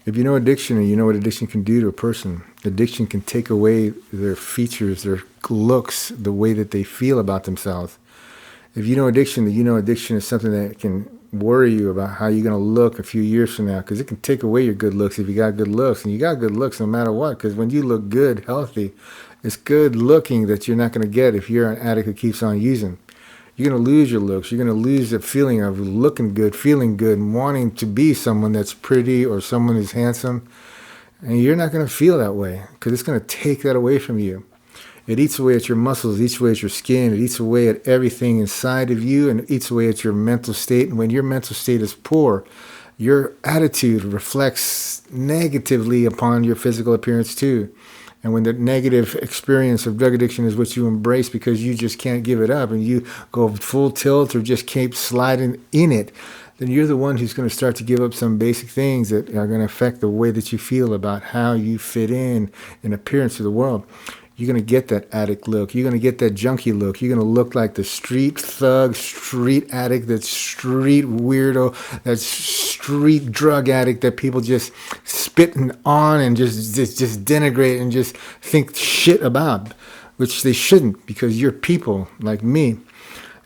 If you know addiction and you know what addiction can do to a person, addiction can take away their features, their looks, the way that they feel about themselves. If you know addiction, then you know addiction is something that can worry you about how you're going to look a few years from now, because it can take away your good looks if you got good looks. And you got good looks no matter what, because when you look good, healthy, it's good looking that you're not going to get if you're an addict who keeps on using. You're going to lose your looks. You're going to lose the feeling of looking good, feeling good, and wanting to be someone that's pretty or someone who's handsome. And you're not going to feel that way because it's going to take that away from you. It eats away at your muscles, it eats away at your skin, it eats away at everything inside of you, and it eats away at your mental state. And when your mental state is poor, your attitude reflects negatively upon your physical appearance too. And when the negative experience of drug addiction is what you embrace because you just can't give it up and you go full tilt or just keep sliding in it, then you're the one who's going to start to give up some basic things that are going to affect the way that you feel about how you fit in appearance to the world. You're going to get that addict look. You're going to get that junkie look. You're going to look like the street thug, street addict, that street weirdo, that street drug addict that people just spitting on and just denigrate and just think shit about, which they shouldn't, because you're people like me.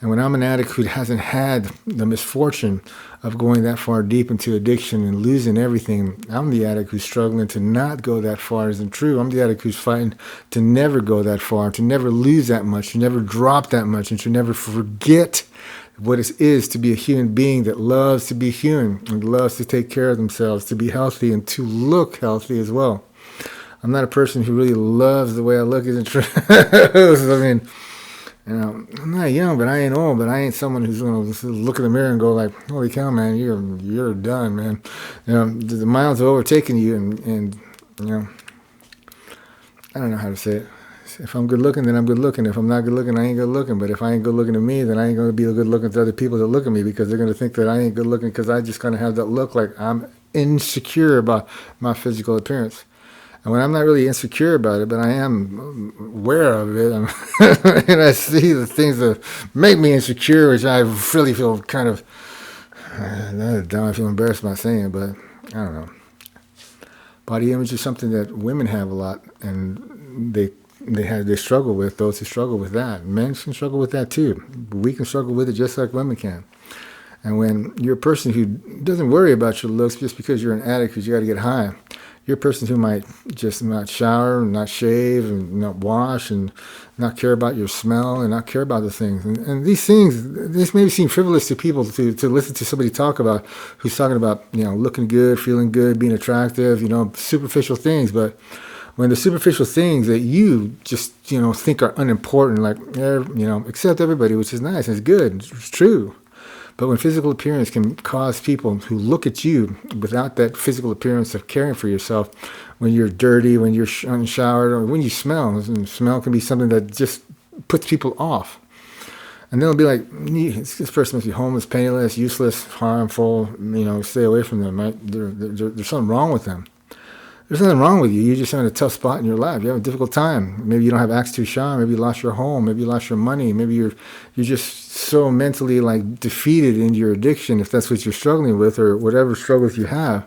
And when I'm an addict who hasn't had the misfortune of going that far deep into addiction and losing everything, I'm the addict who's struggling to not go that far isn't true. I'm the addict who's fighting to never go that far, to never lose that much, to never drop that much, and to never forget what it is to be a human being that loves to be human and loves to take care of themselves, to be healthy and to look healthy as well. I'm not a person who really loves the way I look, isn't true. I mean, you know, I'm not young, but I ain't old, but I ain't someone who's going to look in the mirror and go like, holy cow, man, you're done, man. You know, the miles have overtaken you, and you know, I don't know how to say it. If I'm good looking, then I'm good looking. If I'm not good looking, I ain't good looking. But if I ain't good looking to me, then I ain't going to be good looking to other people that look at me, because they're going to think that I ain't good looking because I just kind of have that look like I'm insecure about my physical appearance. And when I'm not really insecure about it, but I am aware of it, and I see the things that make me insecure, which I really feel kind of, I feel embarrassed about saying it, but I don't know. Body image is something that women have a lot, and they struggle with, those who struggle with that. Men can struggle with that too. We can struggle with it just like women can. And when you're a person who doesn't worry about your looks just because you're an addict because you got to get high, you're a person who might just not shower and not shave and not wash and not care about your smell and not care about the things. And these things, this may seem frivolous to people to listen to somebody talk about who's talking about, you know, looking good, feeling good, being attractive, you know, superficial things. But when the superficial things that you just, you know, think are unimportant, like, you know, accept everybody, which is nice, it's good, it's true. But when physical appearance can cause people who look at you without that physical appearance of caring for yourself, when you're dirty, when you're unshowered, or when you smell, and smell can be something that just puts people off. And they'll be like, this person must be homeless, penniless, useless, harmful, you know, stay away from them, right? There's something wrong with them. There's nothing wrong with you. You're just having a tough spot in your life. You have a difficult time. Maybe you don't have access to a shower. Maybe you lost your home. Maybe you lost your money. Maybe you're just so mentally like defeated in your addiction, if that's what you're struggling with, or whatever struggles you have,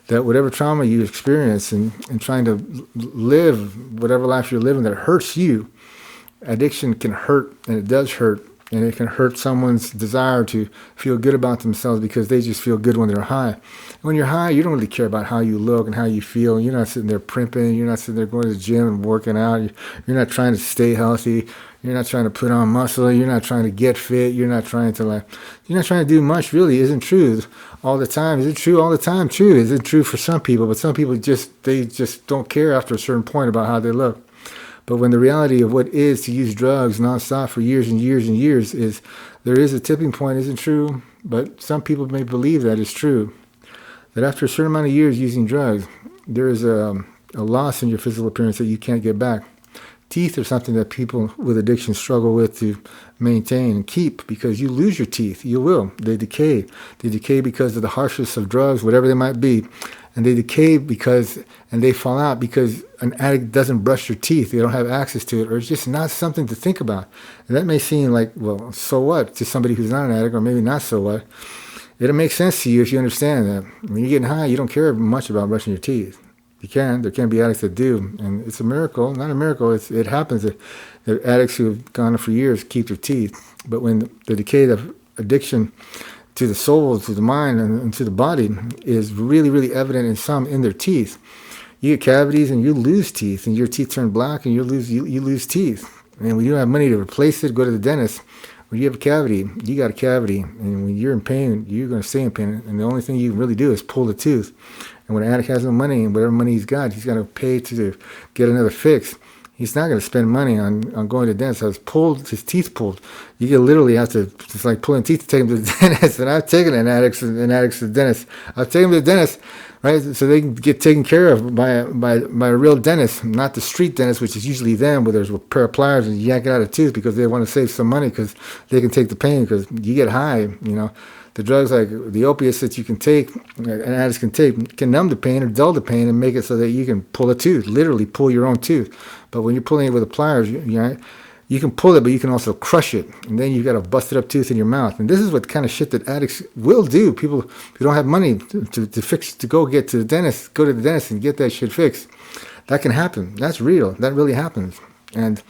that whatever trauma you experience and trying to live whatever life you're living that hurts you, addiction can hurt, and it does hurt. And it can hurt someone's desire to feel good about themselves because they just feel good when they're high. When you're high, you don't really care about how you look and how you feel. You're not sitting there primping. You're not sitting there going to the gym and working out. You're not trying to stay healthy. You're not trying to put on muscle. You're not trying to get fit. You're not trying to do much, really. Isn't true all the time. Is it true all the time? True. Is it true for some people? But some people they just don't care after a certain point about how they look. But when the reality of what is to use drugs nonstop for years and years and years is there is a tipping point, isn't true, but some people may believe that is true, that after a certain amount of years using drugs, there is a loss in your physical appearance that you can't get back. Teeth are something that people with addiction struggle with to maintain and keep, because you lose your teeth. You will. They decay. They decay because of the harshness of drugs, whatever they might be. And they decay and they fall out because an addict doesn't brush their teeth. They don't have access to it, or it's just not something to think about. And that may seem like, well, so what to somebody who's not an addict, or maybe not so what. It'll make sense to you if you understand that when you're getting high, you don't care much about brushing your teeth. There can be addicts that do, and it's a miracle, not a miracle. It happens that addicts who have gone for years keep their teeth. But when the decay of addiction to the soul, to the mind, and to the body is really, really evident in some in their teeth, you get cavities and you lose teeth, and your teeth turn black, and you lose teeth. And when you don't have money to replace it, go to the dentist. When you have a cavity, you got a cavity, and when you're in pain, you're going to stay in pain. And the only thing you can really do is pull the tooth. And when an addict has no money, and whatever money he's got, he's going to pay to get another fix. He's not going to spend money on going to the dentist. His teeth pulled. You literally have to, it's like pulling teeth to take him to the dentist. And I've taken an addict to the dentist. I've taken him to the dentist, right, so they can get taken care of by a real dentist, not the street dentist, which is usually them, where there's a pair of pliers and yank it out of the tooth because they want to save some money because they can take the pain because you get high, The drugs like the opiates that you can take, an addict can take, can numb the pain or dull the pain and make it so that you can pull a tooth, literally pull your own tooth. But when you're pulling it with the pliers, you can pull it, but you can also crush it. And then you've got a busted up tooth in your mouth. And this is what kind of shit that addicts will do. People who don't have money to go get to the dentist, go to the dentist and get that shit fixed. That can happen. That's real. That really happens. And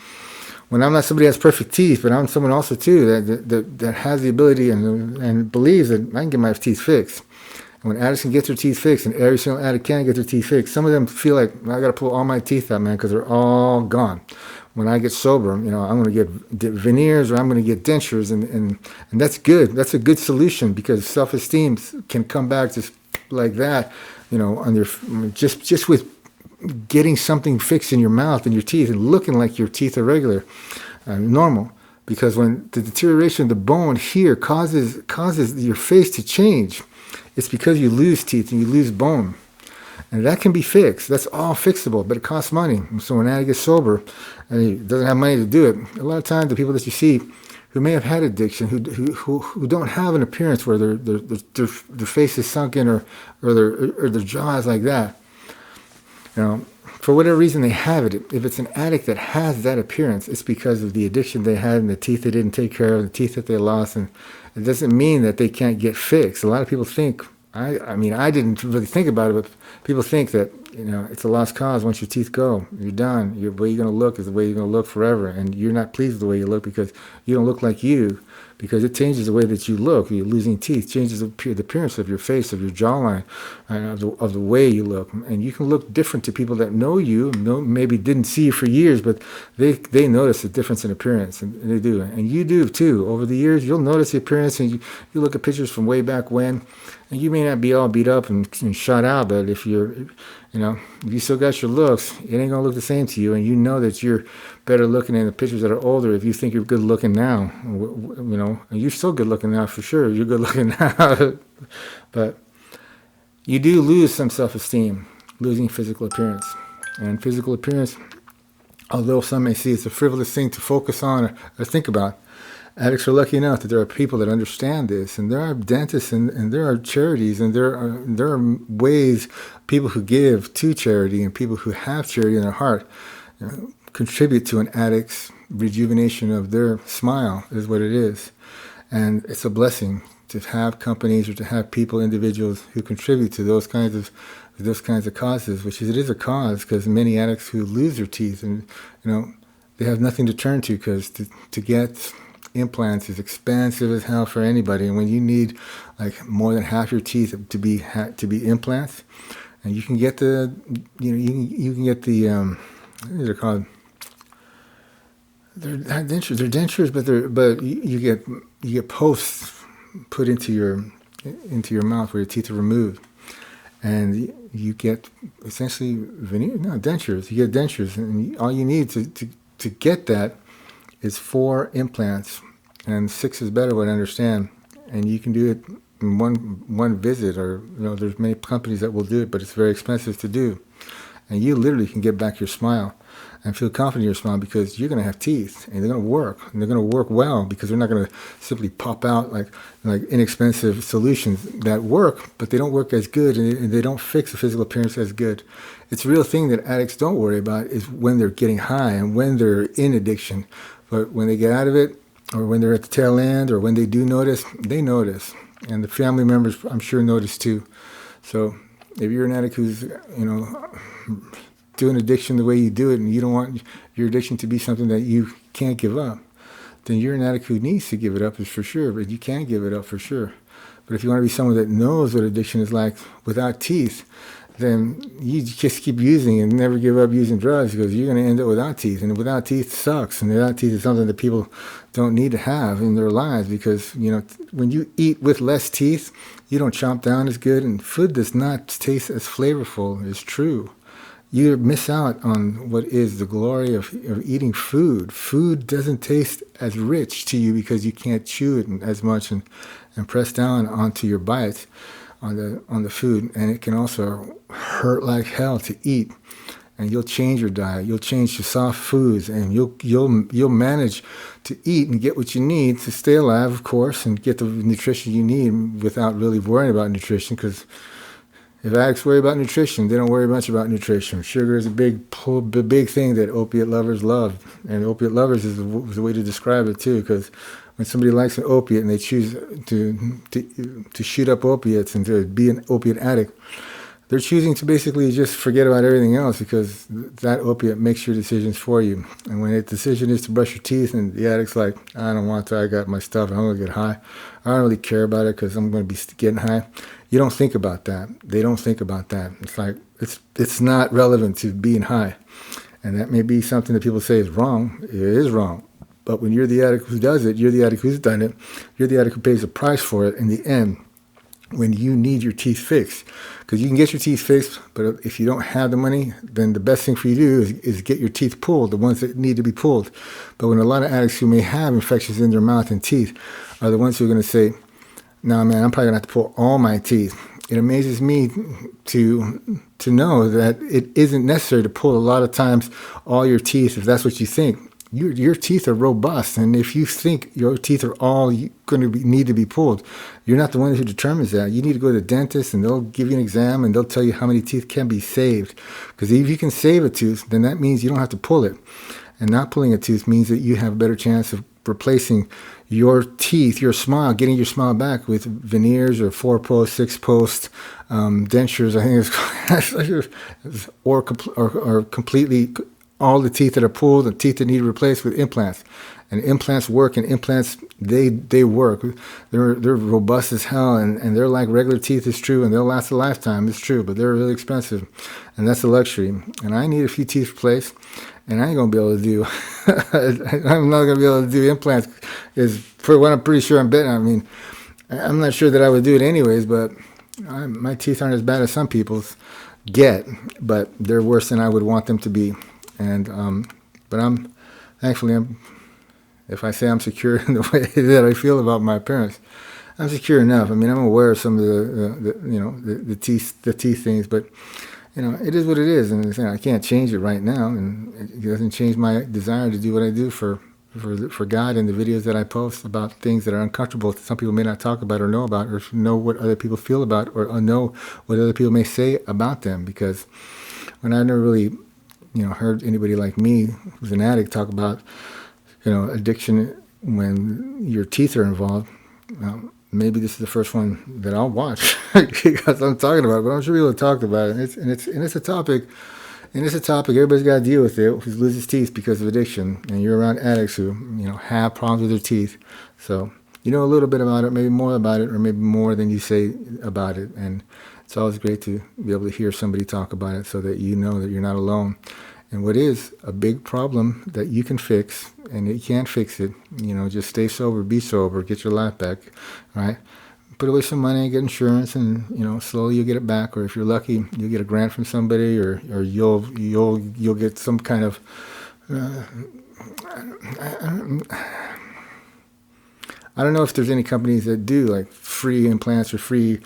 when I'm not somebody that has perfect teeth, but I'm someone also too that has the ability and believes that I can get my teeth fixed. And when addicts can get their teeth fixed, and every single addict can get their teeth fixed, some of them feel like I got to pull all my teeth out, man, because they're all gone. When I get sober, I'm going to get veneers or I'm going to get dentures, and that's good. That's a good solution because self-esteem can come back just like that, on your just with getting something fixed in your mouth and your teeth and looking like your teeth are regular, normal. Because when the deterioration of the bone here causes your face to change, it's because you lose teeth and you lose bone. And that can be fixed. That's all fixable, but it costs money. And so when an addict gets sober and he doesn't have money to do it, a lot of times the people that you see who may have had addiction, who don't have an appearance where their face is sunken or their jaw is like that, for whatever reason they have it. If it's an addict that has that appearance, it's because of the addiction they had and the teeth they didn't take care of, the teeth that they lost, and it doesn't mean that they can't get fixed. A lot of people think, I mean, I didn't really think about it, but people think that, it's a lost cause. Once your teeth go, you're done. The way you're going to look is the way you're going to look forever. And you're not pleased with the way you look because you don't look like you, because it changes the way that you look. You're losing teeth, changes the appearance of your face, of your jawline, and of the way you look. And you can look different to people that know you, maybe didn't see you for years, but they notice the difference in appearance, and they do. And you do too. Over the years, you'll notice the appearance, and you look at pictures from way back when, and you may not be all beat up and shot out, but if if you still got your looks, it ain't gonna look the same to you, and you know that you're better looking in the pictures that are older if you think you're good looking now, and you're still good looking now for sure. You're good looking now, but you do lose some self-esteem, losing physical appearance, and physical appearance, although some may see it's a frivolous thing to focus on or think about. Addicts are lucky enough that there are people that understand this, and there are dentists, and there are charities, and there are ways people who give to charity and people who have charity in their heart contribute to an addict's rejuvenation of their smile, is what it is. And it's a blessing to have companies or to have people, individuals who contribute to those kinds of causes, which it is a cause, because many addicts who lose their teeth and they have nothing to turn to, because to get implants is expensive as hell for anybody, and when you need like more than half your teeth to be implants, and you can get you can get the what are they called? They're not dentures. They're dentures, but you get posts put into your mouth where your teeth are removed, and you get essentially dentures. You get dentures, and all you need to get that is 4 implants, and 6 is better, what I understand. And you can do it in one visit, or there's many companies that will do it, but it's very expensive to do. And you literally can get back your smile and feel confident in your smile, because you're going to have teeth, and they're going to work, and they're going to work well, because they're not going to simply pop out like inexpensive solutions that work, but they don't work as good, and they don't fix the physical appearance as good. It's a real thing that addicts don't worry about is when they're getting high and when they're in addiction. But when they get out of it, or when they're at the tail end, or when they do notice, they notice. And the family members, I'm sure, notice too. So if you're an addict who's, doing addiction the way you do it, and you don't want your addiction to be something that you can't give up, then you're an addict who needs to give it up, is for sure, but you can give it up for sure. But if you want to be someone that knows what addiction is like without teeth, then you just keep using and never give up using drugs, because you're going to end up without teeth. And without teeth sucks. And without teeth is something that people don't need to have in their lives, because, when you eat with less teeth, you don't chomp down as good, and food does not taste as flavorful. It's true. You miss out on what is the glory of eating food. Food doesn't taste as rich to you because you can't chew it as much and press down onto your bites on the food. And it can also hurt like hell to eat. And you'll change your diet. You'll change to soft foods, and you'll manage to eat and get what you need to stay alive, of course, and get the nutrition you need without really worrying about nutrition, because if addicts worry about nutrition, they don't worry much about nutrition. Sugar is a big thing that opiate lovers love. And opiate lovers is the way to describe it too, because when somebody likes an opiate and they choose to shoot up opiates and to be an opiate addict, they're choosing to basically just forget about everything else, because that opiate makes your decisions for you. And when the decision is to brush your teeth and the addict's like, I don't want to, I got my stuff, I'm going to get high. I don't really care about it because I'm going to be getting high. You don't think about that. They don't think about that. It's like, it's not relevant to being high. And that may be something that people say is wrong. It is wrong. But when you're the addict who does it, you're the addict who's done it, you're the addict who pays the price for it in the end, when you need your teeth fixed. Because you can get your teeth fixed, but if you don't have the money, then the best thing for you to do is get your teeth pulled, the ones that need to be pulled. But when a lot of addicts who may have infections in their mouth and teeth are the ones who are going to say, nah, man, I'm probably going to have to pull all my teeth. It amazes me to know that it isn't necessary to pull a lot of times all your teeth if that's what you think. Your teeth are robust, and if you think your teeth are all going to need to be pulled, you're not the one who determines that. You need to go to the dentist, and they'll give you an exam, and they'll tell you how many teeth can be saved. Because if you can save a tooth, then that means you don't have to pull it. And not pulling a tooth means that you have a better chance of replacing your teeth, your smile, getting your smile back with veneers or 4-post, 6-post dentures, I think it's or completely all the teeth that are pulled and teeth that need replaced with implants. And implants work, and implants, they work. They're robust as hell, and they're like regular teeth, it's true, and they'll last a lifetime, it's true, but they're really expensive, and that's a luxury. And I need a few teeth replaced, and I ain't going to be able to do, I'm not going to be able to do implants, is for what I'm pretty sure I'm betting. I mean, I'm not sure that I would do it anyways, but my teeth aren't as bad as some people's but they're worse than I would want them to be. And but if I say I'm secure in the way that I feel about my appearance, I'm secure enough. I mean, I'm aware of some of the teeth things, but it is what it is, and I can't change it right now, and it doesn't change my desire to do what I do for God and the videos that I post about things that are uncomfortable that some people may not talk about or know about, or know what other people feel about, or know what other people may say about them. Because when I never really heard anybody like me who's an addict talk about, addiction when your teeth are involved, maybe this is the first one that I'll watch because I'm talking about it, but I'm sure people have talked about it. And it's a topic, everybody's got to deal with it, who loses teeth because of addiction, and you're around addicts who, have problems with their teeth. So, a little bit about it, maybe more about it, or maybe more than you say about it. And it's always great to be able to hear somebody talk about it so that you know that you're not alone. And what is a big problem that you can fix, and you can't fix it, just stay sober, be sober, get your life back, right? Put away some money, get insurance, and, slowly you'll get it back. Or if you're lucky, you'll get a grant from somebody, or you'll get some kind of, I don't know if there's any companies that do like free implants or free,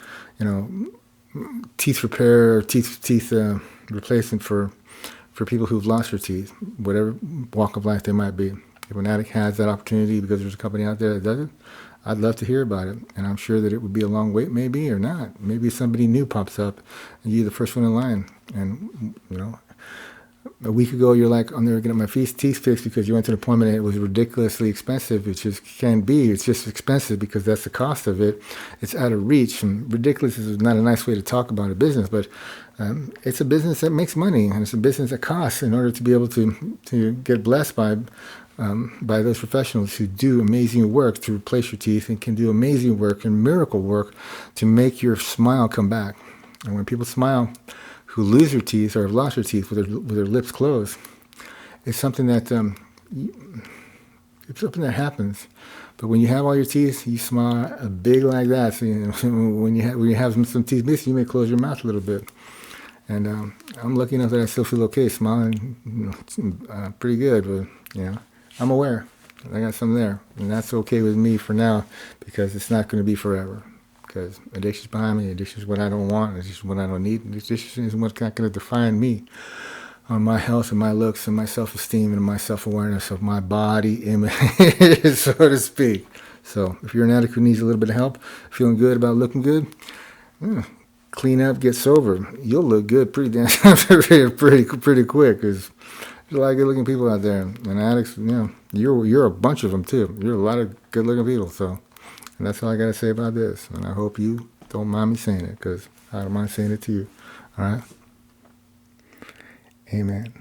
teeth repair or teeth replacement for people who've lost their teeth, whatever walk of life they might be. If an addict has that opportunity because there's a company out there that does it, I'd love to hear about it. And I'm sure that it would be a long wait, maybe, or not. Maybe somebody new pops up and you're the first one in line. And, A week ago, you're like, I'm never getting my teeth fixed because you went to an appointment and it was ridiculously expensive, which is can be. It's just expensive because that's the cost of it. It's out of reach. And ridiculous is not a nice way to talk about a business, but it's a business that makes money, and it's a business that costs in order to be able to get blessed by those professionals who do amazing work to replace your teeth and can do amazing work and miracle work to make your smile come back. And when people smile, who lose their teeth or have lost their teeth with their lips closed, it's something that happens. But when you have all your teeth, you smile big like that. So when you have some teeth missing, you may close your mouth a little bit. And I'm lucky enough that I still feel okay, smiling, pretty good. But I'm aware I got some there, and that's okay with me for now because it's not going to be forever. Because addiction's behind me. Addiction is what I don't want. Addiction is what I don't need. Addiction is what's not going to define me on my health and my looks and my self-esteem and my self-awareness of my body image, so to speak. So if you're an addict who needs a little bit of help, feeling good about looking good, clean up, get sober. You'll look good pretty quick because there's a lot of good-looking people out there. And addicts, you're a bunch of them too. You're a lot of good-looking people. So. And that's all I got to say about this. And I hope you don't mind me saying it because I don't mind saying it to you. All right? Amen.